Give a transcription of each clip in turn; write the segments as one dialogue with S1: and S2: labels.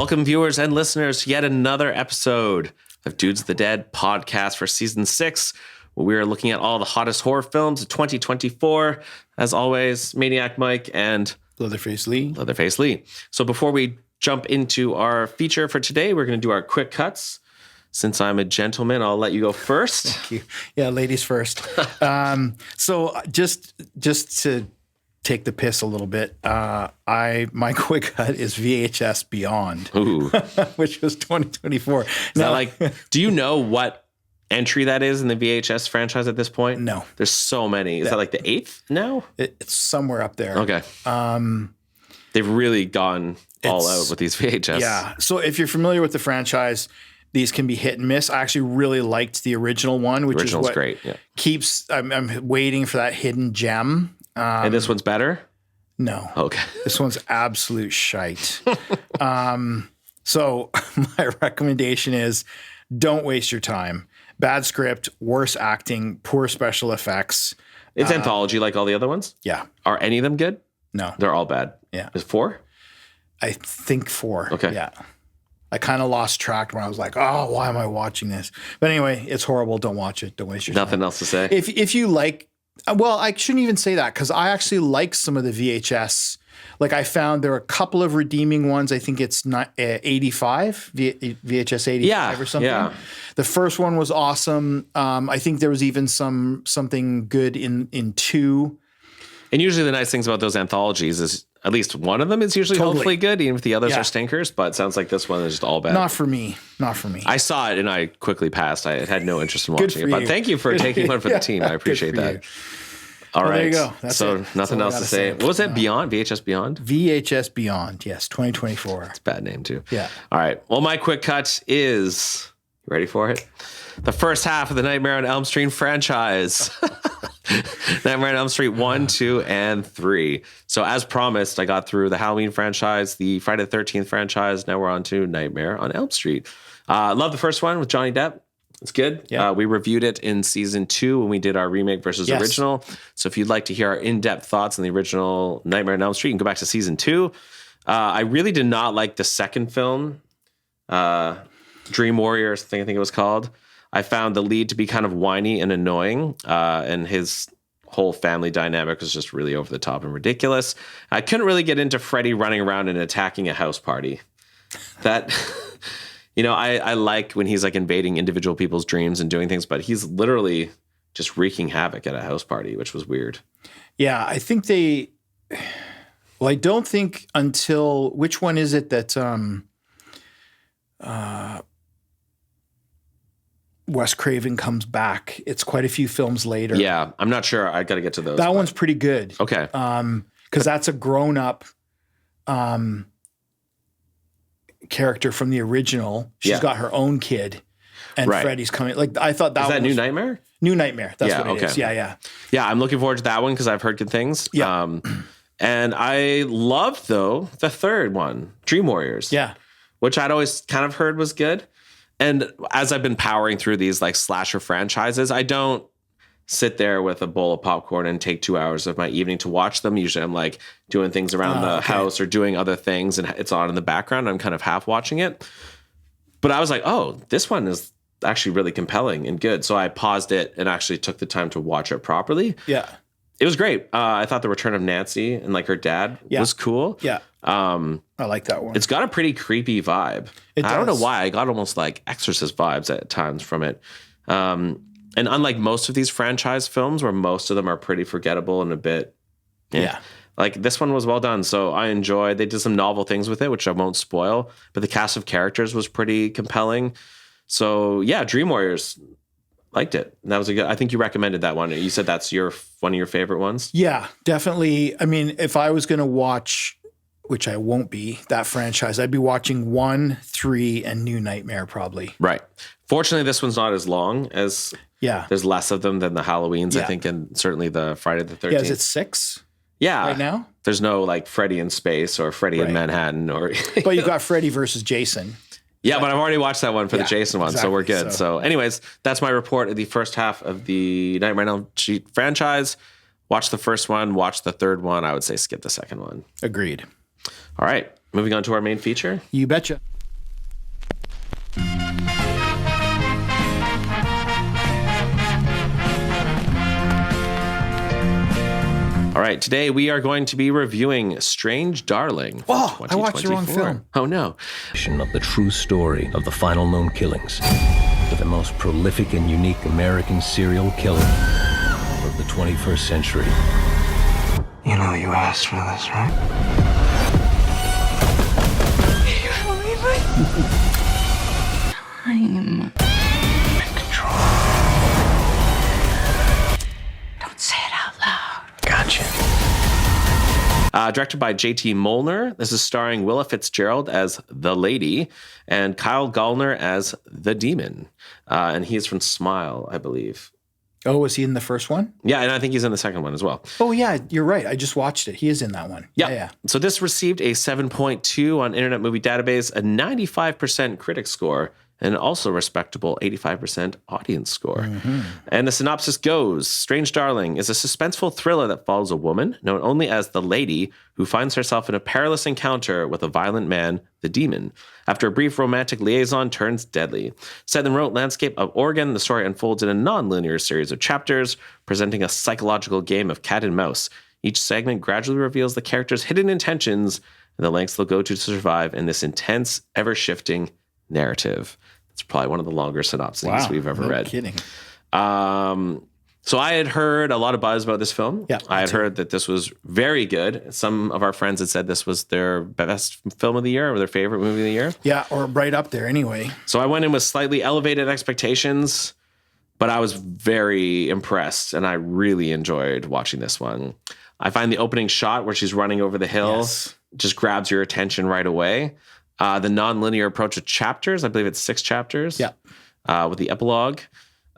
S1: Welcome, viewers and listeners, to yet another episode of Dudes of the Dead podcast for season 6, where we are looking at all the hottest horror films of 2024. As always, Maniac Mike and
S2: Leatherface Lee.
S1: So before we jump into our feature for today, we're going to do our quick cuts. Since I'm a gentleman, I'll let you go first.
S2: Thank you. Yeah, ladies first. So just to take the piss a little bit, my quick cut is VHS Beyond,
S1: Ooh.
S2: which was 2024.
S1: Do you know what entry that is in the VHS franchise at this point?
S2: No.
S1: There's so many. Is that like the 8th now?
S2: It's somewhere up there.
S1: Okay. They've really gone all out with these VHS.
S2: Yeah. So if you're familiar with the franchise, these can be hit and miss. I actually really liked the original one, which is what
S1: great. Yeah.
S2: keeps. I'm waiting for that hidden gem.
S1: And this one's better?
S2: No.
S1: Okay.
S2: This one's absolute shite. So my recommendation is don't waste your time. Bad script, worse acting, poor special effects.
S1: It's anthology like all the other ones?
S2: Yeah.
S1: Are any of them good?
S2: No.
S1: They're all bad.
S2: Yeah.
S1: Is 4?
S2: I think 4.
S1: Okay.
S2: Yeah. I kind of lost track when I was like, oh, why am I watching this? But anyway, it's horrible. Don't watch it. Don't waste your time.
S1: Nothing else to say?
S2: If you like, well, I shouldn't even say that because I actually like some of the VHS. Like I found there are a couple of redeeming ones. I think it's not 85, VHS 85 or something.
S1: Yeah.
S2: The first one was awesome. I think there was even something good in 2.
S1: And usually the nice things about those anthologies is at least one of them is usually hopefully good, even if the others are stinkers. But it sounds like this one is just all bad.
S2: Not for me.
S1: I saw it and I quickly passed. I had no interest in watching it. But thank you for taking one for the team. I appreciate that.
S2: You.
S1: All right.
S2: There you go. That's
S1: so
S2: it.
S1: Nothing else to say. What was that? Beyond? VHS Beyond?
S2: VHS Beyond. Yes. 2024.
S1: It's a bad name too.
S2: Yeah.
S1: All right. Well, my quick cut is, you ready for it? The first half of the Nightmare on Elm Street franchise. Nightmare on Elm Street 1, 2, and 3. So as promised, I got through the Halloween franchise, the Friday the 13th franchise. Now we're on to Nightmare on Elm Street. Love the first one with Johnny Depp. It's good.
S2: Yeah.
S1: We reviewed it in season 2 when we did our remake versus original. So if you'd like to hear our in-depth thoughts on the original Nightmare on Elm Street, you can go back to season 2. I really did not like the second film, Dream Warriors, I think it was called. I found the lead to be kind of whiny and annoying, and his whole family dynamic was just really over the top and ridiculous. I couldn't really get into Freddy running around and attacking a house party. That, I like when he's like invading individual people's dreams and doing things, but he's literally just wreaking havoc at a house party, which was weird.
S2: Yeah, I think I don't think until, which one is it that, Wes Craven comes back. It's quite a few films later.
S1: Yeah, I'm not sure. I got to get to those.
S2: That one's pretty good.
S1: Okay.
S2: Because that's a grown-up character from the original. She's got her own kid, and Freddy's coming. Like I thought that was
S1: New Nightmare?
S2: New Nightmare. That's what it is. Yeah.
S1: Yeah, I'm looking forward to that one because I've heard good things.
S2: Yeah.
S1: And I loved, though, the third one, Dream Warriors.
S2: Yeah.
S1: Which I'd always kind of heard was good. And as I've been powering through these like slasher franchises, I don't sit there with a bowl of popcorn and take 2 hours of my evening to watch them. Usually I'm like doing things around the house or doing other things and it's on in the background. I'm kind of half watching it. But I was like, oh, this one is actually really compelling and good. So I paused it and actually took the time to watch it properly.
S2: Yeah.
S1: It was great. I thought the return of Nancy and like her dad was cool.
S2: Yeah. I like that one.
S1: It's got a pretty creepy vibe. I don't know why. I got almost like Exorcist vibes at times from it. And unlike most of these franchise films where most of them are pretty forgettable and a bit, like this one was well done. So I enjoyed, they did some novel things with it, which I won't spoil, but the cast of characters was pretty compelling. So yeah, Dream Warriors, liked it. That was a good, I think you recommended that one. You said that's one of your favorite ones?
S2: Yeah, definitely. I mean, if I was going to watch, which I won't be, that franchise, I'd be watching 1, 3, and New Nightmare probably.
S1: Right. Fortunately, this one's not as long as, there's less of them than the Halloweens, I think, and certainly the Friday the 13th.
S2: Yeah, is it 6?
S1: Yeah.
S2: Right now?
S1: There's no like Freddy in space or Freddy in Manhattan or.
S2: But you've got Freddy versus Jason.
S1: Yeah, but I've already watched that one for the Jason one, so we're good. So anyways, that's my report of the first half of the Nightmare on Elm Street franchise. Watch the first one, watch the third one. I would say skip the second one.
S2: Agreed.
S1: All right, moving on to our main feature.
S2: You betcha.
S1: All right, today we are going to be reviewing Strange Darling.
S2: Oh, I watched the wrong film.
S1: Oh, no.
S3: Of the true story of the final known killings to the most prolific and unique American serial killer of the 21st century.
S4: You know you asked for this, right?
S5: Time.
S4: In control.
S5: Don't say it out loud.
S4: Gotcha.
S1: Directed by J.T. Molnar. This is starring Willa Fitzgerald as the lady and Kyle Gallner as the demon. And he is from Smile, I believe.
S2: Oh, was he in the first one?
S1: Yeah, and I think he's in the second one as well.
S2: Oh, yeah, you're right. I just watched it. He is in that one. Yeah.
S1: So this received a 7.2 on Internet Movie Database, a 95% critic score, and also respectable 85% audience score. And the synopsis goes, Strange Darling is a suspenseful thriller that follows a woman known only as the Lady who finds herself in a perilous encounter with a violent man, the Demon. After a brief romantic liaison turns deadly. Set in the remote landscape of Oregon, the story unfolds in a non-linear series of chapters, presenting a psychological game of cat and mouse. Each segment gradually reveals the character's hidden intentions and the lengths they'll go to survive in this intense, ever-shifting narrative. It's probably one of the longer synopses we've ever read.
S2: Kidding.
S1: So I had heard a lot of buzz about this film.
S2: Yeah,
S1: I had heard that this was very good. Some of our friends had said this was their best film of the year or their favorite movie of the year.
S2: Yeah, or right up there anyway.
S1: So I went in with slightly elevated expectations, but I was very impressed and I really enjoyed watching this one. I find the opening shot where she's running over the hill just grabs your attention right away. The non-linear approach of chapters, I believe it's 6 chapters.
S2: Yeah.
S1: With the epilogue.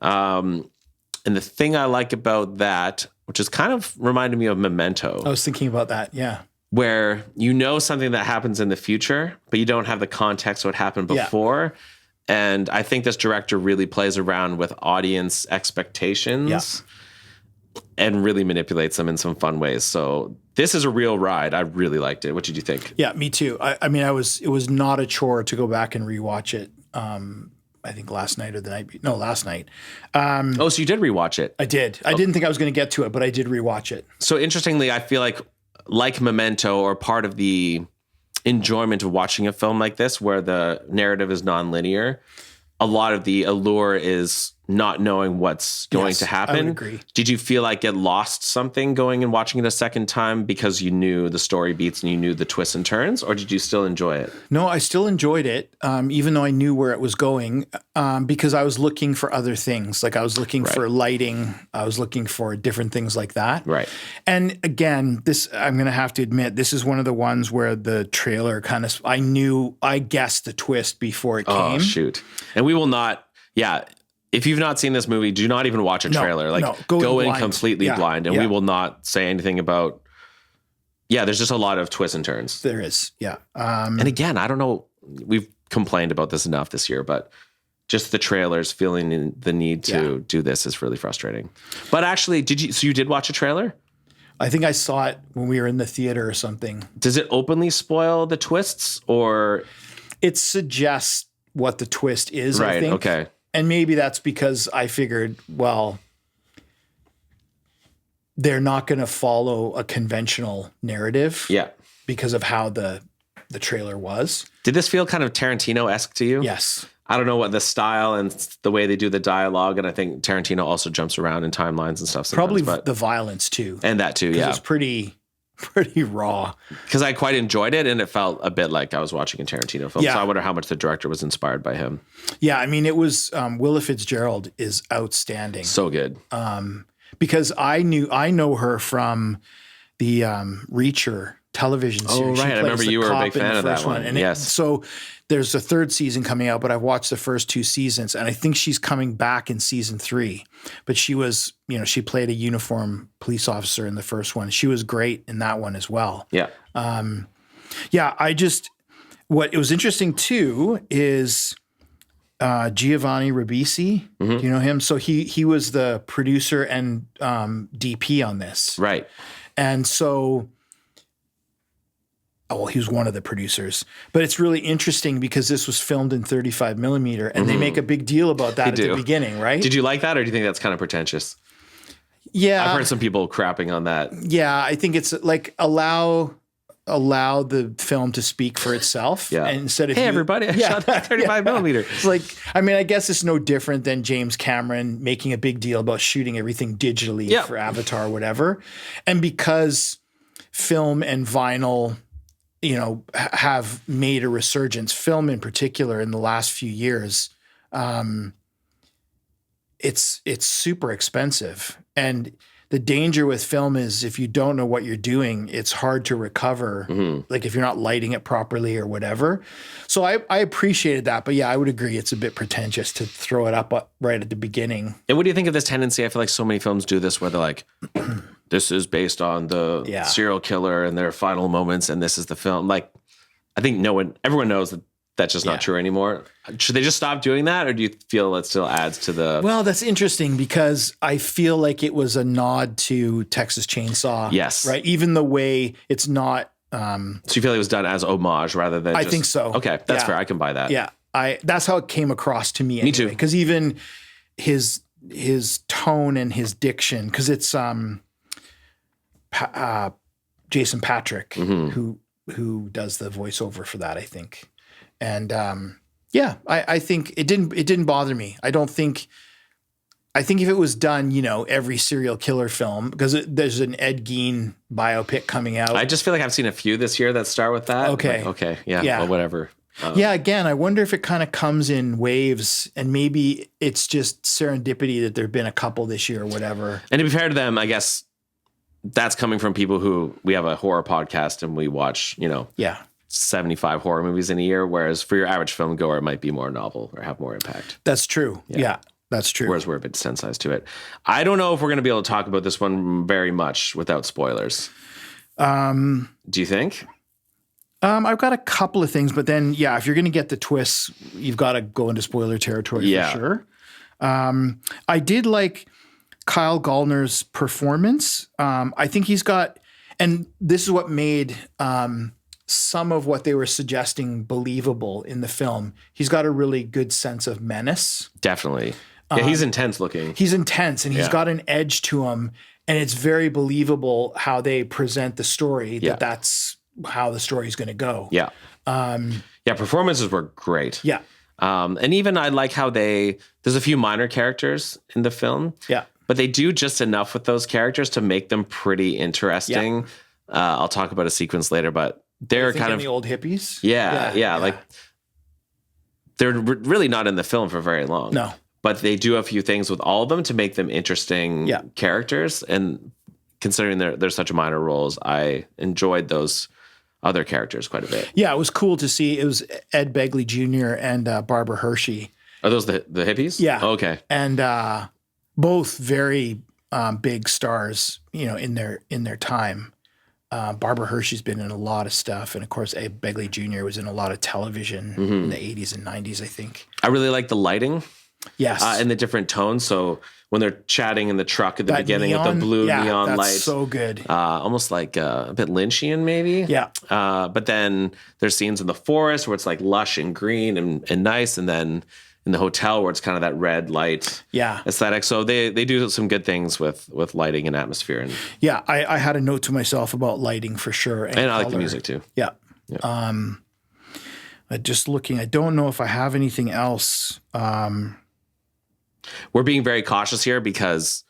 S1: And the thing I like about that, which is kind of reminded me of Memento.
S2: I was thinking about that, yeah.
S1: Where you know something that happens in the future, but you don't have the context of what happened before. And I think this director really plays around with audience expectations and really manipulates them in some fun ways. So this is a real ride. I really liked it. What did you think?
S2: Yeah, me too. I mean, it was not a chore to go back and rewatch it. I think last night or the night. No, last night.
S1: So you did rewatch it?
S2: I did. I didn't think I was going to get to it, but I did rewatch it.
S1: So interestingly, I feel like Memento, or part of the enjoyment of watching a film like this, where the narrative is nonlinear, a lot of the allure is not knowing what's going to happen.
S2: I would agree.
S1: Did you feel like it lost something going and watching it a second time because you knew the story beats and you knew the twists and turns, or did you still enjoy it?
S2: No, I still enjoyed it, even though I knew where it was going, because I was looking for other things. Like I was looking for lighting. I was looking for different things like that.
S1: Right.
S2: And again, I'm going to have to admit, this is one of the ones where the trailer kind of, I guessed the twist before it came.
S1: Oh, shoot. And we will not, if you've not seen this movie, do not even watch a trailer. Go in completely blind, and we will not say anything about. Yeah, there's just a lot of twists and turns.
S2: There is, yeah.
S1: And again, I don't know. We've complained about this enough this year, but just the trailers, feeling the need to do this is really frustrating. But actually, So you did watch a trailer?
S2: I think I saw it when we were in the theater or something.
S1: Does it openly spoil the twists, or
S2: it suggests what the twist is?
S1: Right.
S2: I think.
S1: Okay.
S2: And maybe that's because I figured, well, they're not going to follow a conventional narrative.
S1: Yeah.
S2: Because of how the trailer was.
S1: Did this feel kind of Tarantino-esque to you?
S2: Yes.
S1: I don't know what the style and the way they do the dialogue, and I think Tarantino also jumps around in timelines and stuff.
S2: Probably the violence too.
S1: And that too, yeah.
S2: It's pretty raw.
S1: Because I quite enjoyed it, and it felt a bit like I was watching a Tarantino film. Yeah. So I wonder how much the director was inspired by him. Yeah,
S2: I mean, it was Willa Fitzgerald is outstanding.
S1: So good.
S2: Because I know her from the Reacher television series.
S1: Oh, right. I remember you were a big fan of that one.
S2: And
S1: yes.
S2: So there's a 3rd season coming out, but I've watched the first 2 seasons, and I think she's coming back in season 3. But she was, she played a uniformed police officer in the first one. She was great in that one as well.
S1: Yeah.
S2: What it was interesting too is Giovanni Ribisi. Do you know him? So he was the producer and DP on this.
S1: Right.
S2: And so, he was one of the producers. But it's really interesting because this was filmed in 35 millimeter, and they make a big deal about that at the beginning, right?
S1: Did you like that, or do you think that's kind of pretentious?
S2: Yeah.
S1: I've heard some people crapping on that.
S2: Yeah, I think it's like allow the film to speak for itself.
S1: Yeah.
S2: And instead of
S1: Hey, everybody, I shot that 35 millimeter.
S2: It's like, I mean, I guess it's no different than James Cameron making a big deal about shooting everything digitally for Avatar or whatever. And because film and vinyl, you know, have made a resurgence, film in particular in the last few years, it's super expensive. And the danger with film is if you don't know what you're doing, it's hard to recover. Like if you're not lighting it properly or whatever. So I appreciated that, but yeah, I would agree. It's a bit pretentious to throw it up right at the beginning.
S1: And what do you think of this tendency? I feel like so many films do this where they're like, this is based on the serial killer and their final moments. And this is the film. Like, I think everyone knows that that's just not true anymore. Should they just stop doing that? Or do you feel it still adds to the...
S2: Well, that's interesting because I feel like it was a nod to Texas Chainsaw.
S1: Yes.
S2: Right? Even the way it's not...
S1: So you feel like it was done as homage rather than
S2: I think so.
S1: Okay, that's fair. I can buy that.
S2: Yeah. That's how it came across to me anyway.
S1: Me too.
S2: Because even his tone and his diction, because it's Jason Patrick who does the voiceover for that, I think. And I think it didn't bother me. I think if it was done, you know, every serial killer film, because there's an Ed Gein biopic coming out.
S1: I just feel like I've seen a few this year that start with that.
S2: Okay.
S1: Okay. Yeah. Well, whatever.
S2: Again, I wonder if it kind of comes in waves and maybe it's just serendipity that there've been a couple this year or whatever.
S1: And to be fair to them, I guess that's coming from people who we have a horror podcast and we watch, you know, 75 horror movies in a year, whereas for your average film goer, it might be more novel or have more impact.
S2: That's true. Yeah, that's true.
S1: Whereas we're a bit desensitized to it. I don't know if we're going to be able to talk about this one very much without spoilers. Do you think?
S2: I've got a couple of things, but then, if you're going to get the twists, you've got to go into spoiler territory for sure. I did like Kyle Gallner's performance. I think he's got, and this is what made some of what they were suggesting believable in the film. He's got a really good sense of menace.
S1: Definitely. Yeah, he's intense looking.
S2: He's intense and he's got an edge to him. And it's very believable how they present the story that's how the story is going to go.
S1: Yeah. Performances were great.
S2: Yeah.
S1: And even I like how there's a few minor characters in the film.
S2: Yeah.
S1: But they do just enough with those characters to make them pretty interesting. Yeah. I'll talk about a sequence later, but they're kind of
S2: the old hippies.
S1: Yeah. Like they're really not in the film for very long.
S2: No.
S1: But they do a few things with all of them to make them interesting characters. And considering they're such minor roles, I enjoyed those other characters quite a bit.
S2: Yeah, it was cool to see. It was Ed Begley Jr. and Barbara Hershey.
S1: Are those the hippies?
S2: Yeah.
S1: Oh, okay.
S2: And both very big stars, you know, in their time. Barbara Hershey's been in a lot of stuff. And of course, Ed Begley Jr. was in a lot of television in the 80s and 90s, I think.
S1: I really like the lighting.
S2: Yes.
S1: And the different tones. So when they're chatting in the truck at the beginning
S2: neon,
S1: with the blue neon lights.
S2: So good.
S1: Almost like a bit Lynchian maybe.
S2: Yeah.
S1: But then there's scenes in the forest where it's like lush and green and nice. And then in the hotel where it's kind of that red light aesthetic. So they do some good things with lighting and atmosphere. And
S2: I had a note to myself about lighting for sure.
S1: And I like the music too.
S2: Yeah. Just looking, I don't know if I have anything else.
S1: We're being very cautious here because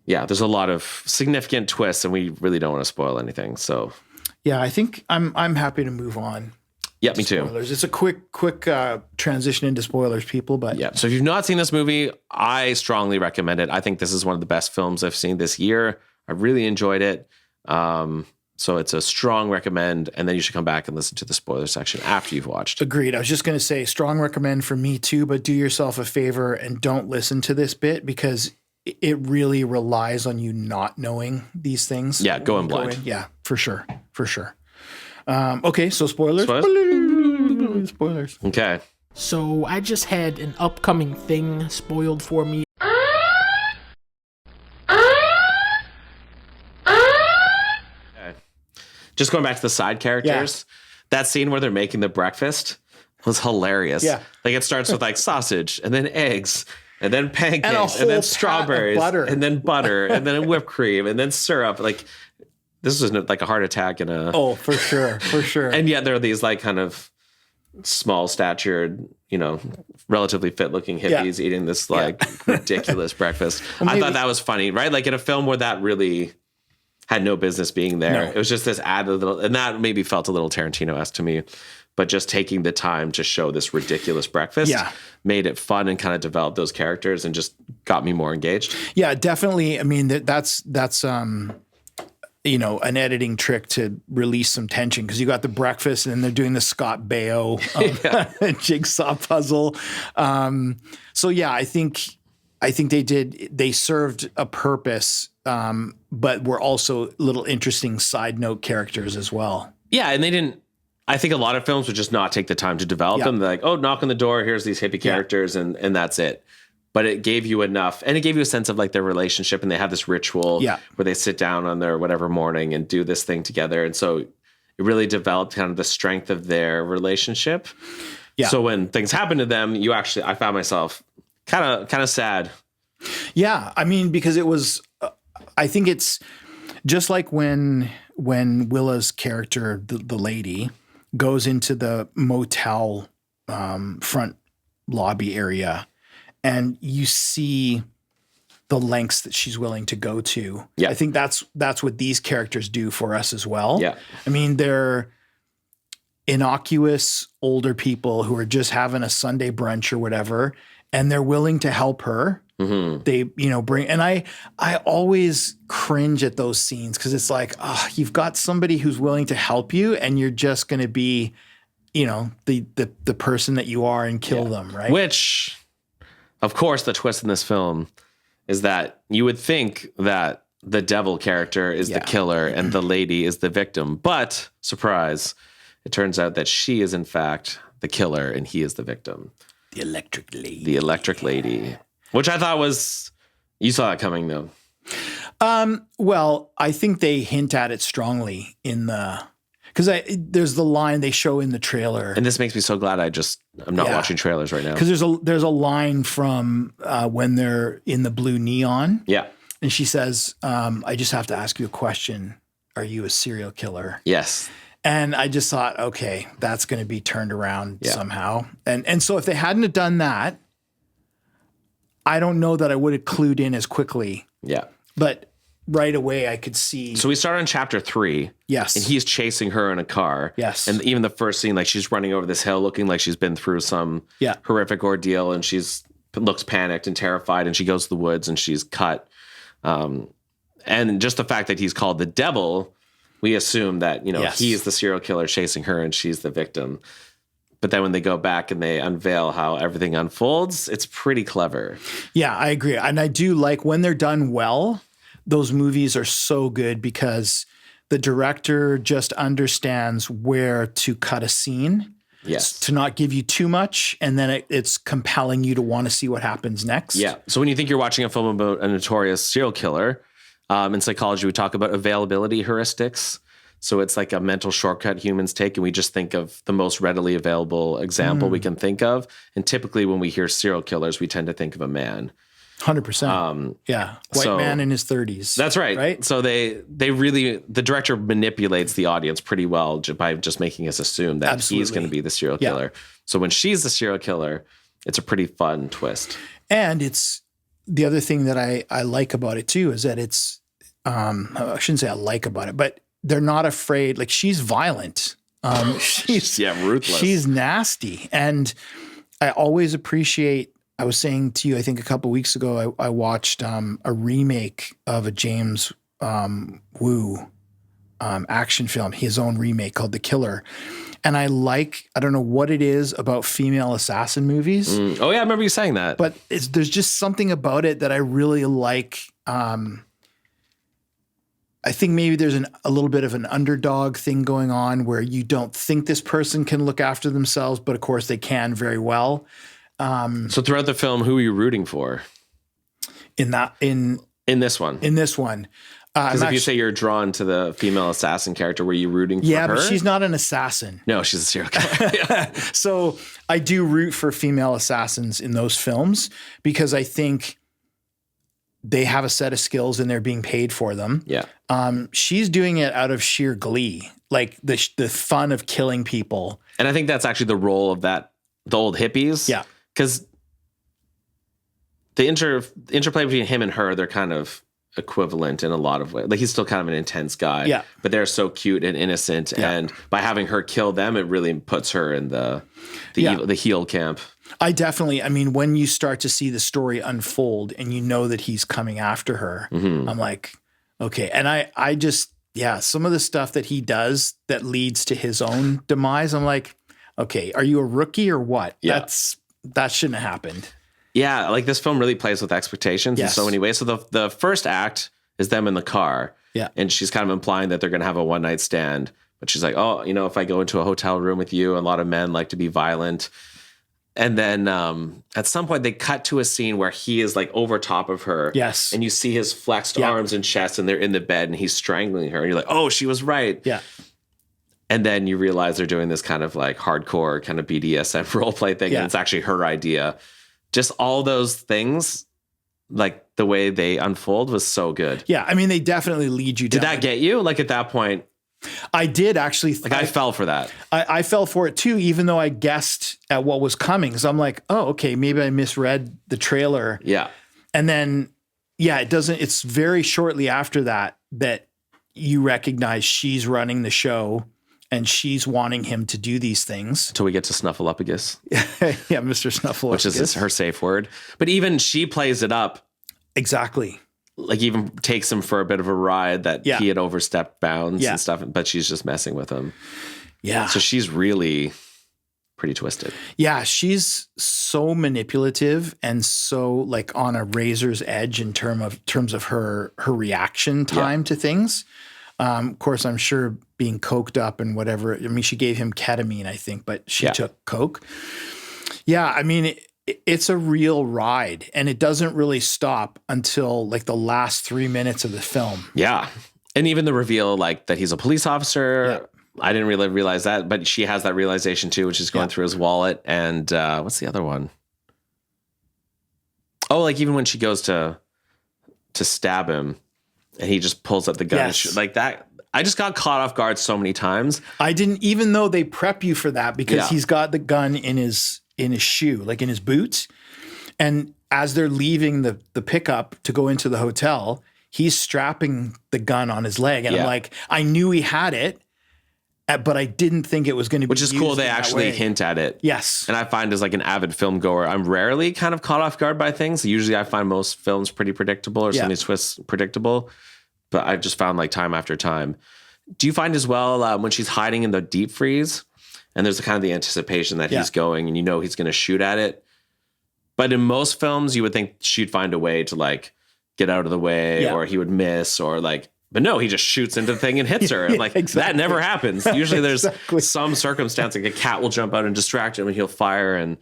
S1: there's a lot of significant twists and we really don't want to spoil anything. So
S2: I think I'm happy to move on.
S1: Yeah, me too.
S2: Spoilers. It's a quick transition into spoilers, people. But
S1: so if you've not seen this movie, I strongly recommend it. I think this is one of the best films I've seen this year. I really enjoyed it. So it's a strong recommend, and then you should come back and listen to the spoiler section after you've watched.
S2: Agreed. I was just going to say strong recommend for me too, but do yourself a favor and don't listen to this bit because it really relies on you not knowing these things.
S1: Yeah, go in blind.
S2: Yeah, for sure. For sure. Okay, so spoilers. Spoilers.
S1: Okay.
S6: So I just had an upcoming thing spoiled for me.
S1: Just going back to the side characters, that scene where they're making the breakfast was hilarious.
S2: Yeah.
S1: Like it starts with like sausage and then eggs and then pancakes,
S2: whole
S1: and then
S2: pat of
S1: strawberries,
S2: butter.
S1: and then butter, and then whipped cream, and then syrup. Like this was like a heart attack in a.
S2: Oh, for sure, for sure.
S1: And yet there are these like kind of small statured, relatively fit looking hippies eating this like ridiculous breakfast. I thought that was funny, right? Like in a film where that really had no business being there.
S2: No.
S1: It was just this added little, and that maybe felt a little Tarantino-esque to me. But just taking the time to show this ridiculous breakfast made it fun and kind of developed those characters and just got me more engaged.
S2: Yeah, definitely. I mean, that's an editing trick to release some tension because you got the breakfast and then they're doing the Scott Baio jigsaw puzzle. So yeah, I think they served a purpose, but were also little interesting side note characters as well.
S1: Yeah, and I think a lot of films would just not take the time to develop them. They're like, oh, knock on the door, here's these hippie characters, and that's it. But it gave you enough, and it gave you a sense of like their relationship, and they have this ritual where they sit down on their whatever morning and do this thing together. And so it really developed kind of the strength of their relationship. Yeah. So when things happen to them, I found myself kind of sad.
S2: Yeah. I mean, because it was, I think it's just like when Willa's character, the lady, goes into the motel front lobby area, and you see the lengths that she's willing to go to. Yeah. I think that's what these characters do for us as well. Yeah. I mean, they're innocuous older people who are just having a Sunday brunch or whatever, and they're willing to help her. Mm-hmm. They, bring, and I always cringe at those scenes because it's like, you've got somebody who's willing to help you, and you're just going to be, the person that you are and kill them, right?
S1: Which, of course, the twist in this film is that you would think that the devil character is the killer and the lady is the victim, but surprise, it turns out that she is in fact the killer and he is the victim.
S2: The electric lady.
S1: The electric lady. Which I thought you saw it coming though.
S2: Well, I think they hint at it strongly because there's the line they show in the trailer.
S1: And this makes me so glad I'm not watching trailers right now.
S2: Because there's a line from when they're in the blue neon. Yeah. And she says, I just have to ask you a question. Are you a serial killer?
S1: Yes.
S2: And I just thought, okay, that's going to be turned around somehow. And so if they hadn't have done that, I don't know that I would have clued in as quickly. Yeah. But right away I could see.
S1: So we start on chapter 3.
S2: Yes.
S1: And he's chasing her in a car.
S2: Yes.
S1: And even the first scene, like she's running over this hill looking like she's been through some horrific ordeal, and looks panicked and terrified, and she goes to the woods and she's cut. And just the fact that he's called the devil, we assume that, he's the serial killer chasing her and she's the victim. But then when they go back and they unveil how everything unfolds, it's pretty clever.
S2: Yeah, I agree. And I do like when they're done well, those movies are so good because the director just understands where to cut a scene. Yes. To not give you too much. And then it's compelling you to want to see what happens next. Yeah.
S1: So when you think you're watching a film about a notorious serial killer, in psychology, we talk about availability heuristics. So it's like a mental shortcut humans take, and we just think of the most readily available example we can think of. And typically when we hear serial killers, we tend to think of a man.
S2: 100%. White man in his 30s.
S1: That's right. Right. So the director manipulates the audience pretty well by just making us assume that he's going to be the serial killer. So when she's the serial killer, it's a pretty fun twist.
S2: And it's the other thing that I like about it too, is that it's, I shouldn't say I like about it, but they're not afraid. Like she's violent. She's
S1: ruthless.
S2: She's nasty. And I always appreciate, I was saying to you, I think a couple of weeks ago, I watched a remake of a James Woo action film, his own remake called The Killer. And I don't know what it is about female assassin movies.
S1: Oh yeah, I remember you saying that.
S2: But there's just something about it that I really like. I think maybe there's a little bit of an underdog thing going on where you don't think this person can look after themselves, but of course they can very well.
S1: So throughout the film, who are you rooting for?
S2: In this one? In this one.
S1: Because if you say you're drawn to the female assassin character, were you rooting for her?
S2: Yeah, but she's not an assassin.
S1: No, she's a serial killer.
S2: So I do root for female assassins in those films because I think they have a set of skills and they're being paid for them.
S1: Yeah.
S2: She's doing it out of sheer glee, like the fun of killing people.
S1: And I think that's actually the role of the old hippies.
S2: Yeah.
S1: Because the interplay between him and her, they're kind of equivalent in a lot of ways. Like he's still kind of an intense guy.
S2: Yeah.
S1: But they're so cute and innocent. Yeah. And by having her kill them, it really puts her in the heel camp.
S2: I mean, when you start to see the story unfold and you know that he's coming after her, I'm like, okay. And I just, some of the stuff that he does that leads to his own demise, I'm like, okay, are you a rookie or what?
S1: Yeah.
S2: That shouldn't have happened.
S1: Yeah, like this film really plays with expectations in so many ways. So the first act is them in the car.
S2: Yeah.
S1: And she's kind of implying that they're going to have a one-night stand. But she's like, oh, if I go into a hotel room with you, a lot of men like to be violent. And then at some point they cut to a scene where he is like over top of her.
S2: Yes.
S1: And you see his flexed arms and chest and they're in the bed and he's strangling her. And you're like, oh, she was right.
S2: Yeah.
S1: And then you realize they're doing this kind of like hardcore kind of BDSM role play thing.
S2: Yeah.
S1: And it's actually her idea. Just all those things, like the way they unfold was so good.
S2: Yeah. I mean, they definitely lead you down.
S1: Did that get you? Like at that point?
S2: I did actually.
S1: I fell for that.
S2: I fell for it too, even though I guessed at what was coming. So I'm like, oh, okay, maybe I misread the trailer.
S1: Yeah.
S2: And then, it's very shortly after that you recognize she's running the show and she's wanting him to do these things.
S1: Until we get to Snuffleupagus.
S2: Yeah, Mr. Snuffleupagus.
S1: Which is her safe word. But even she plays it up.
S2: Exactly.
S1: Like even takes him for a bit of a ride that he had overstepped bounds and stuff, but she's just messing with him. Yeah. So she's really pretty twisted. Yeah, she's so manipulative and so like on a razor's edge in terms of her reaction time to things. Of course, I'm sure being coked up and whatever. I mean, she gave him ketamine, I think, but she took coke. Yeah, I mean, it's a real ride, and it doesn't really stop until like the last 3 minutes of the film. Yeah, and even the reveal, like that he's a police officer. Yeah. I didn't really realize that, but she has that realization too, which is going through his wallet. And what's the other one? Oh, like even when she goes to stab him. And he just pulls up the gun. Yes. Like that. I just got caught off guard so many times. I didn't, even though they prep you for that because he's got the gun in his shoe, like in his boots. And as they're leaving the pickup to go into the hotel, he's strapping the gun on his leg. And I'm like, I knew he had it, but I didn't think it was going to be. Which is cool. They actually hint at it. Yes. And I find as like an avid film goer, I'm rarely kind of caught off guard by things. Usually I find most films pretty predictable or some of these twists predictable. But I've just found like time after time. Do you find as well when she's hiding in the deep freeze and there's kind of the anticipation that he's going and he's going to shoot at it. But in most films, you would think she'd find a way to like get out of the way or he would miss or like, but no, he just shoots into the thing and hits her. And like that never happens. Usually there's some circumstance like a cat will jump out and distract him and he'll fire. And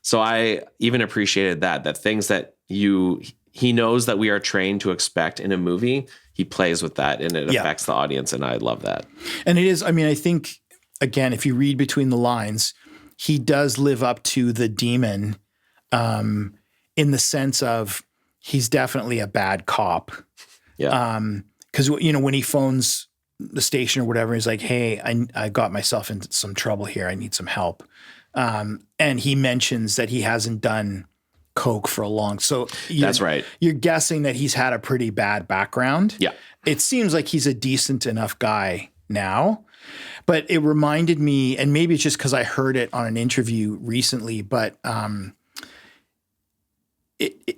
S1: so I even appreciated that things that he knows that we are trained to expect in a movie. He plays with that and it affects the audience. And I love that. And it is, I mean, I think, again, if you read between the lines, he does live up to the demon in the sense of he's definitely a bad cop. Yeah. Because, when he phones the station or whatever, he's like, hey, I got myself into some trouble here. I need some help. And he mentions that he hasn't done coke for a long. So that's right. You're guessing that he's had a pretty bad background. Yeah. It seems like he's a decent enough guy now, but it reminded me, and maybe it's just because I heard it on an interview recently, but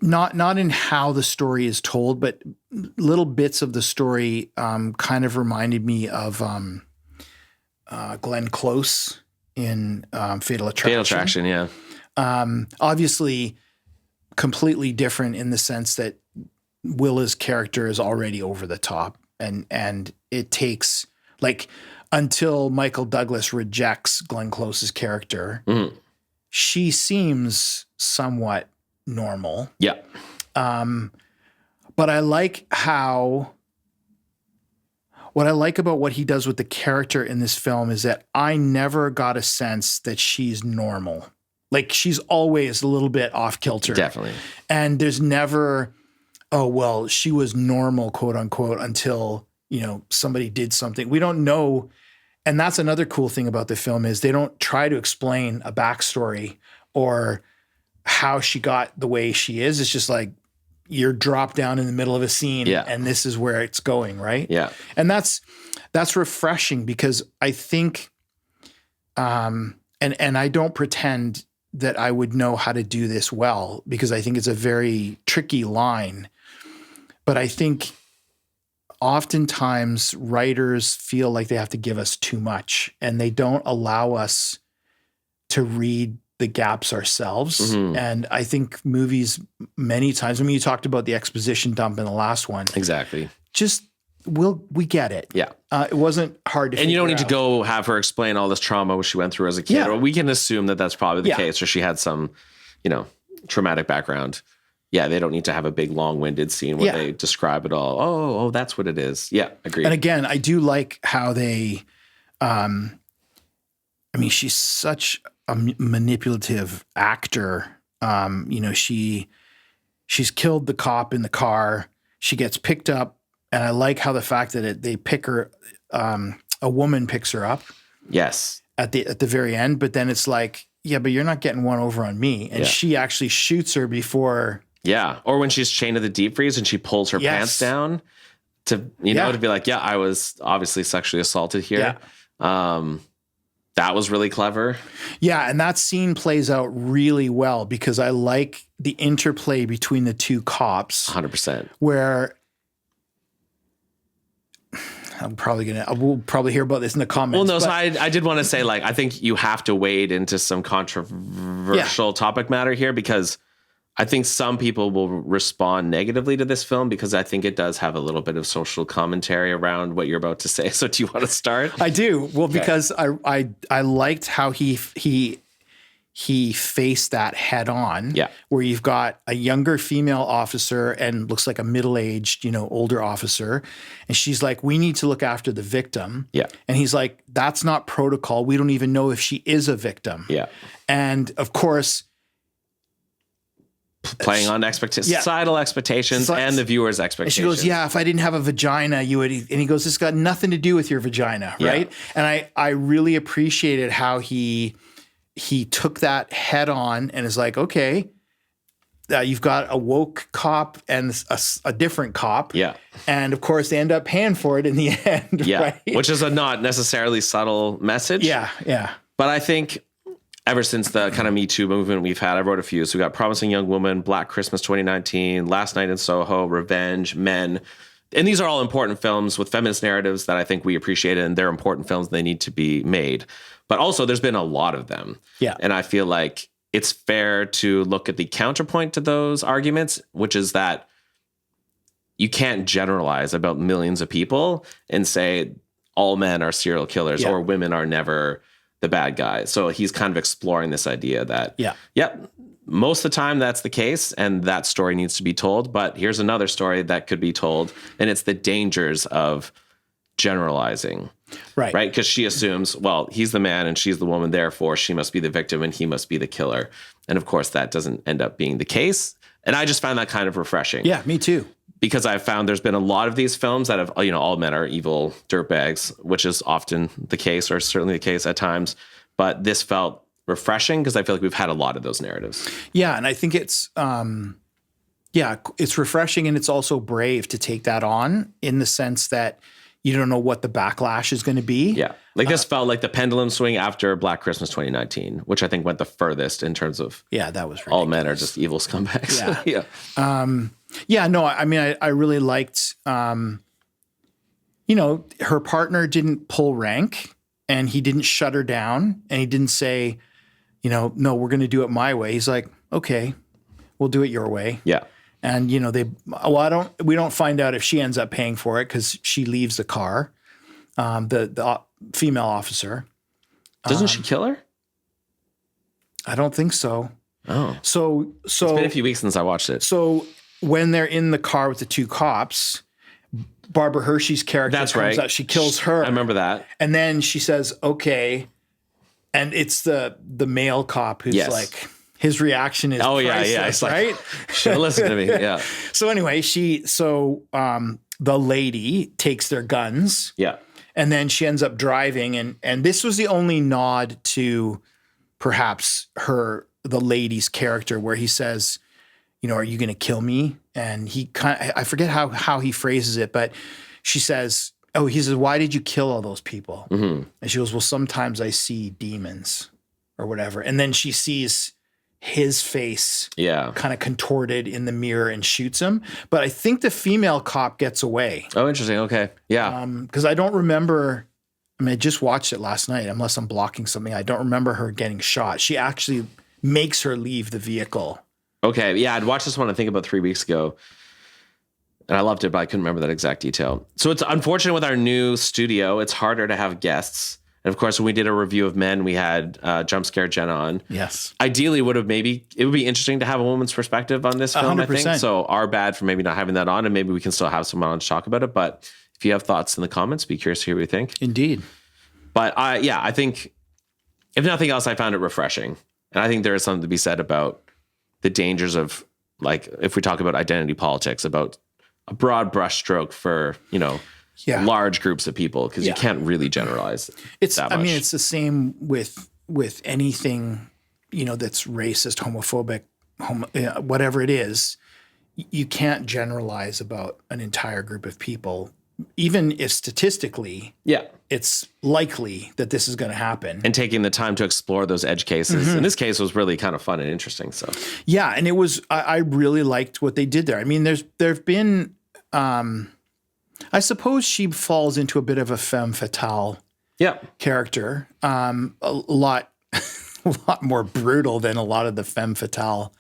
S1: not in how the story is told, but little bits of the story kind of reminded me of Glenn Close in Fatal Attraction. Fatal Attraction, yeah. Obviously, completely different in the sense that Willa's character is already over the top, and it takes like until Michael Douglas rejects Glenn Close's character, she seems somewhat normal. Yeah. But I like how
S2: what I like about what he does with the character in this film is that I never got a sense that she's normal. Like she's always a little bit off kilter.
S1: Definitely.
S2: And there's never, oh, well, she was normal, quote unquote, until, somebody did something. We don't know. And that's another cool thing about the film is they don't try to explain a backstory or how she got the way she is. It's just like you're dropped down in the middle of a scene and this is where it's going, right?
S1: Yeah.
S2: And that's refreshing because I think, and I don't pretend that I would know how to do this well because I think it's a very tricky line. But I think oftentimes writers feel like they have to give us too much and they don't allow us to read the gaps ourselves.
S1: Mm-hmm.
S2: And I think movies many times, you talked about the exposition dump in the last one.
S1: Exactly.
S2: Just we get it.
S1: Yeah.
S2: It wasn't hard to
S1: And you don't need
S2: out.
S1: to go have her explain all this trauma she went through as a kid.
S2: Yeah.
S1: Or we can assume that that's probably the case, or she had some, traumatic background. Yeah, they don't need to have a big long-winded scene where they describe it all. Oh, that's what it is. Yeah, agreed.
S2: And again, I do like how they, she's such a manipulative actor. She's killed the cop in the car. She gets picked up. And I like how the fact that they pick her, a woman picks her up.
S1: Yes.
S2: At the very end, but then it's like, yeah, but you're not getting one over on me. And she actually shoots her before.
S1: Yeah. Or when she's chained to the deep freeze and she pulls her pants down to be like, yeah, I was obviously sexually assaulted here.
S2: Yeah.
S1: That was really clever.
S2: Yeah. And that scene plays out really well because I like the interplay between the two cops.
S1: 100%.
S2: Where we'll probably hear about this in the comments.
S1: Well, no, so I did want to say, like, I think you have to wade into some controversial topic matter here because I think some people will respond negatively to this film because I think it does have a little bit of social commentary around what you're about to say. So do you want to start?
S2: I do. Well, because I liked how he faced that head on.
S1: Yeah.
S2: Where you've got a younger female officer and looks like a middle-aged, older officer. And she's like, we need to look after the victim.
S1: Yeah.
S2: And he's like, that's not protocol. We don't even know if she is a victim.
S1: Yeah.
S2: And of course,
S1: playing on societal expectations and the viewer's expectations.
S2: And she goes, yeah, if I didn't have a vagina, you would. And he goes, it's got nothing to do with your vagina. Right. And I really appreciated how he took that head on and is like, okay, you've got a woke cop and a different cop.
S1: Yeah.
S2: And of course they end up paying for it in the end.
S1: Yeah.
S2: Right?
S1: Which is a not necessarily subtle message.
S2: Yeah. Yeah.
S1: But I think ever since the kind of Me Too movement we've had, I wrote a few. So we got Promising Young Woman, Black Christmas 2019, Last Night in Soho, Revenge, Men. And these are all important films with feminist narratives that I think we appreciate, and they're important films. They need to be made. But also there's been a lot of them.
S2: Yeah.
S1: And I feel like it's fair to look at the counterpoint to those arguments, which is that you can't generalize about millions of people and say all men are serial killers or women are never the bad guy. So he's kind of exploring this idea that, most of the time that's the case and that story needs to be told. But here's another story that could be told, and it's the dangers of generalizing.
S2: Right.
S1: Right. Because she assumes, well, he's the man and she's the woman, therefore she must be the victim and he must be the killer. And of course, that doesn't end up being the case. And I just found that kind of refreshing.
S2: Yeah, me too.
S1: Because I've found there's been a lot of these films that have, all men are evil dirtbags, which is often the case, or certainly the case at times. But this felt refreshing because I feel like we've had a lot of those narratives.
S2: Yeah. And I think it's, it's refreshing and it's also brave to take that on in the sense that you don't know what the backlash is going to be.
S1: Yeah. Like this felt like the pendulum swing after Black Christmas 2019, which I think went the furthest in terms of
S2: that was ridiculous.
S1: All men are just evil scumbags.
S2: Yeah. No, I mean, I really liked, her partner didn't pull rank and he didn't shut her down and he didn't say, no, we're going to do it my way. He's like, okay, we'll do it your way.
S1: Yeah.
S2: And, we don't find out if she ends up paying for it because she leaves the car, the female officer.
S1: Doesn't she kill her?
S2: I don't think so.
S1: Oh.
S2: So
S1: it's been a few weeks since I watched it.
S2: So when they're in the car with the two cops, Barbara Hershey's character
S1: That's
S2: comes
S1: right.
S2: out. She kills her.
S1: I remember that.
S2: And then she says, okay. And it's the male cop who's
S1: Yes.
S2: like, his reaction is
S1: Oh,
S2: priceless,
S1: yeah. It's like,
S2: right?
S1: should have listened to me. Yeah.
S2: So anyway, the lady takes their guns
S1: Yeah.
S2: and then she ends up driving. And this was the only nod to perhaps the lady's character where he says, you know, are you going to kill me? And I forget how he phrases it, but she says, he says, why did you kill all those people?
S1: Mm-hmm.
S2: And she goes, well, sometimes I see demons or whatever. And then she sees his face kind of contorted in the mirror and shoots him. But I think the female cop gets away.
S1: Oh, interesting. Okay. Yeah.
S2: Because I don't remember, I just watched it last night, unless I'm blocking something. I don't remember her getting shot. She actually makes her leave the vehicle.
S1: Okay. Yeah. I'd watched this one, I think, about 3 weeks ago. And I loved it, but I couldn't remember that exact detail. So it's unfortunate with our new studio. It's harder to have guests. And of course, when we did a review of Men, we had Jump Scare Jenna on.
S2: Yes.
S1: Ideally, it would be interesting to have a woman's perspective on this film, 100%. I think. So our bad for maybe not having that on, and maybe we can still have someone on to talk about it. But if you have thoughts in the comments, be curious to hear what you think.
S2: Indeed.
S1: But I think, if nothing else, I found it refreshing. And I think there is something to be said about the dangers of, like, if we talk about identity politics, about a broad brushstroke for, large groups of people, because you can't really generalize that much.
S2: It's the same with anything, that's racist, homophobic, whatever it is. You can't generalize about an entire group of people, even if statistically, it's likely that this is going to happen.
S1: And taking the time to explore those edge cases. In this case, was really kind of fun and interesting. So
S2: and it was. I really liked what they did there. I mean, there've been. I suppose she falls into a bit of a femme fatale character. A lot more brutal than a lot of the femme fatale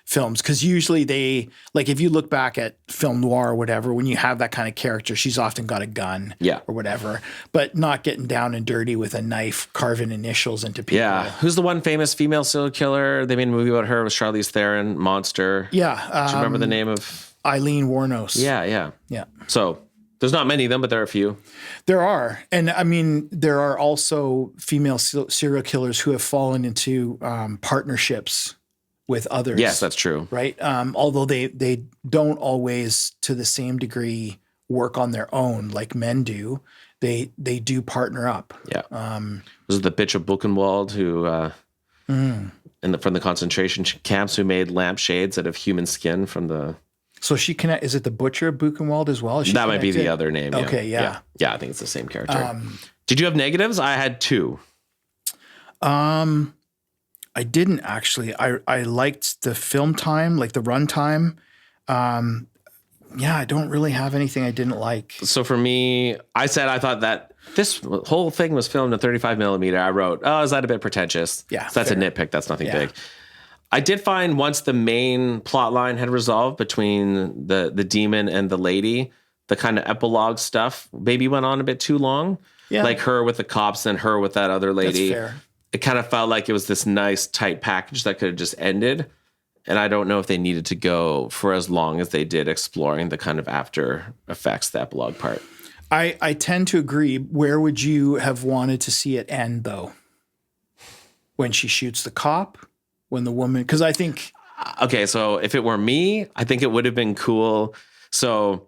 S2: films. Because usually they, like, if you look back at film noir or whatever, when you have that kind of character, she's often got a gun or whatever, but not getting down and dirty with a knife, carving initials into people.
S1: Yeah. Who's the one famous female serial killer? They made a movie about her with Charlize Theron, Monster.
S2: Yeah.
S1: Do you remember the name of?
S2: Eileen Wuornos.
S1: Yeah.
S2: Yeah.
S1: So there's not many of them, but there are a few.
S2: There are. And I mean, there are also female serial killers who have fallen into partnerships with others.
S1: Yes, that's true.
S2: Right. Although they don't always to the same degree work on their own like men do. They do partner up.
S1: Yeah. Was it the bitch of Buchenwald who from the concentration camps who made lampshades out of human skin from the...
S2: So is it the butcher of Buchenwald as well?
S1: That might be the other name.
S2: Okay, yeah.
S1: Yeah, I think it's the same character. Did you have negatives? I had 2.
S2: I didn't actually. I liked the film time, like the run time. I don't really have anything I didn't like.
S1: So for me, I thought that this whole thing was filmed in 35 millimeter. I wrote, is that a bit pretentious?
S2: Yeah.
S1: So that's a nitpick. That's nothing big. I did find once the main plot line had resolved between the demon and the lady, the kind of epilogue stuff maybe went on a bit too long. Yeah. Like her with the cops and her with that other lady.
S2: That's fair.
S1: It kind of felt like it was this nice tight package that could have just ended. And I don't know if they needed to go for as long as they did exploring the kind of after effects, the epilogue part.
S2: I tend to agree. Where would you have wanted to see it end, though? When she shoots the cop? When the woman, because I think...
S1: Okay, so if it were me, I think it would have been cool. So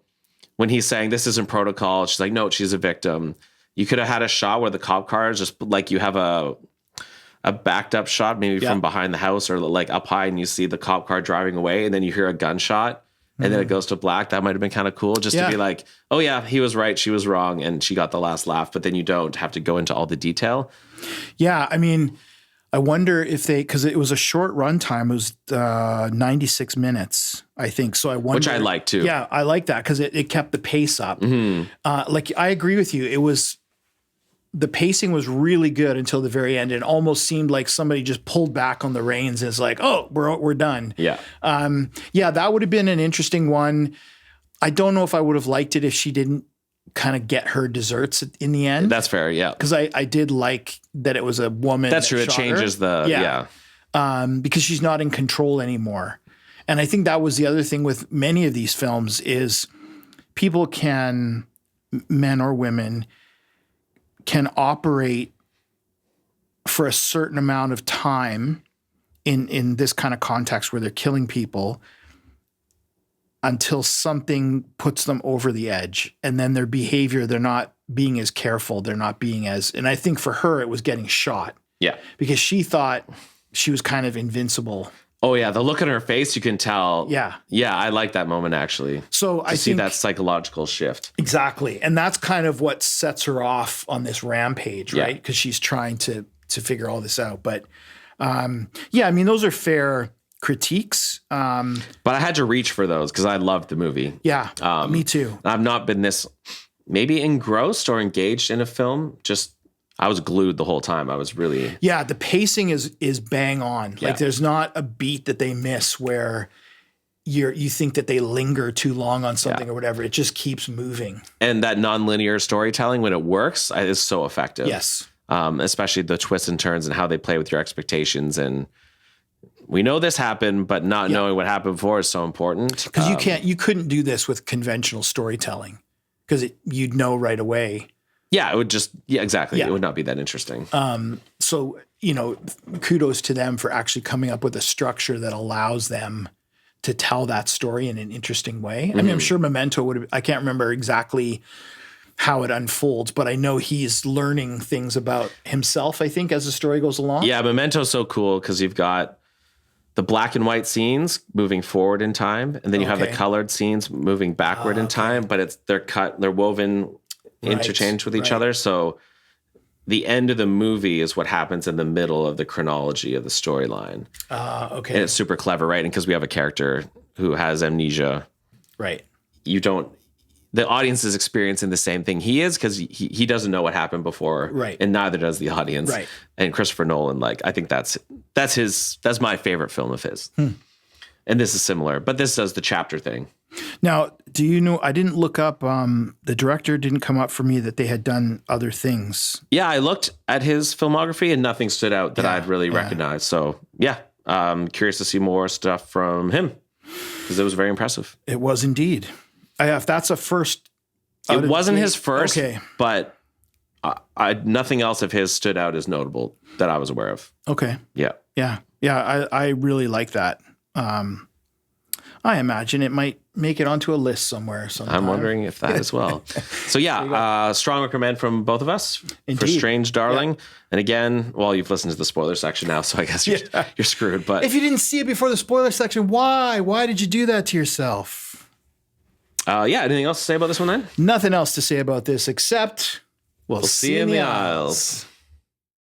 S1: when he's saying this isn't protocol, she's like, no, she's a victim. You could have had a shot where the cop car is just like you have a backed up shot, maybe from behind the house or like up high, and you see the cop car driving away, and then you hear a gunshot, and then it goes to black. That might have been kind of cool, just to be like, oh yeah, he was right, she was wrong, and she got the last laugh. But then you don't have to go into all the detail.
S2: Yeah, I mean, I wonder if because it was a short run time. It was 96 minutes, I think. So I wonder.
S1: Which I like too.
S2: Yeah, I like that because it kept the pace up. Like I agree with you. The pacing was really good until the very end. It almost seemed like somebody just pulled back on the reins and it's like, oh, we're done.
S1: Yeah.
S2: That would have been an interesting one. I don't know if I would have liked it if she didn't kind of get her desserts in the end.
S1: That's fair, yeah.
S2: Because I did like that it was a woman.
S1: That's true. It changes
S2: because she's not in control anymore. And I think that was the other thing with many of these films is people can men or women, can operate for a certain amount of time in this kind of context where they're killing people until something puts them over the edge. And then their behavior, they're not being as careful. They're not being as, and I think for her, it was getting shot.
S1: Yeah.
S2: Because she thought she was kind of invincible.
S1: Oh yeah, the look on her face, you can tell.
S2: Yeah.
S1: Yeah, I like that moment actually.
S2: So I
S1: see
S2: think
S1: that psychological shift.
S2: exactly. And that's kind of what sets her off on this rampage, right? Because she's trying to figure all this out. But yeah, I mean, those are fair critiques.
S1: But I had to reach for those because I loved the movie.
S2: Yeah, me too.
S1: I've not been this maybe engrossed or engaged in a film. Just I was glued the whole time. I was really
S2: the pacing is bang on. Like there's not a beat that they miss where you think that they linger too long on something or whatever. It just keeps moving.
S1: And that nonlinear storytelling when it works is so effective.
S2: Yes.
S1: Especially the twists and turns and how they play with your expectations. And we know this happened, but not knowing what happened before is so important.
S2: Because you couldn't do this with conventional storytelling because you'd know right away.
S1: Yeah, it would just, exactly. It would not be that interesting.
S2: So, kudos to them for actually coming up with a structure that allows them to tell that story in an interesting way. I mean, I'm sure Memento would have, I can't remember exactly how it unfolds, but I know he's learning things about himself, I think, as the story goes along.
S1: Yeah, Memento's so cool because you've got the black and white scenes moving forward in time, and then you have the colored scenes moving backward in time, but they're woven interchanged with each other. So the end of the movie is what happens in the middle of the chronology of the storyline.
S2: Okay.
S1: And it's super clever, right? And because we have a character who has amnesia,
S2: right?
S1: The audience is experiencing the same thing he is because he doesn't know what happened before,
S2: right?
S1: And neither does the audience,
S2: right?
S1: And Christopher Nolan, I think that's my favorite film of his. And this is similar, but this does the chapter thing.
S2: Now, do you know? I didn't look up. The director didn't come up for me that they had done other things.
S1: Yeah, I looked at his filmography and nothing stood out that I'd really recognized. So curious to see more stuff from him because it was very impressive.
S2: It was indeed. If that's a first,
S1: it wasn't his first, but nothing else of his stood out as notable that I was aware of.
S2: Okay.
S1: Yeah.
S2: I really like that. I imagine it might make it onto a list somewhere. Sometime.
S1: I'm wondering if that as well. So strong recommend from both of us for Strange Darling. Yeah. And again, you've listened to the spoiler section now, so I guess you're screwed. But
S2: if you didn't see it before the spoiler section, why? Why did you do that to yourself?
S1: Anything else to say about this one then?
S2: Nothing else to say about this except we'll see you in the aisles.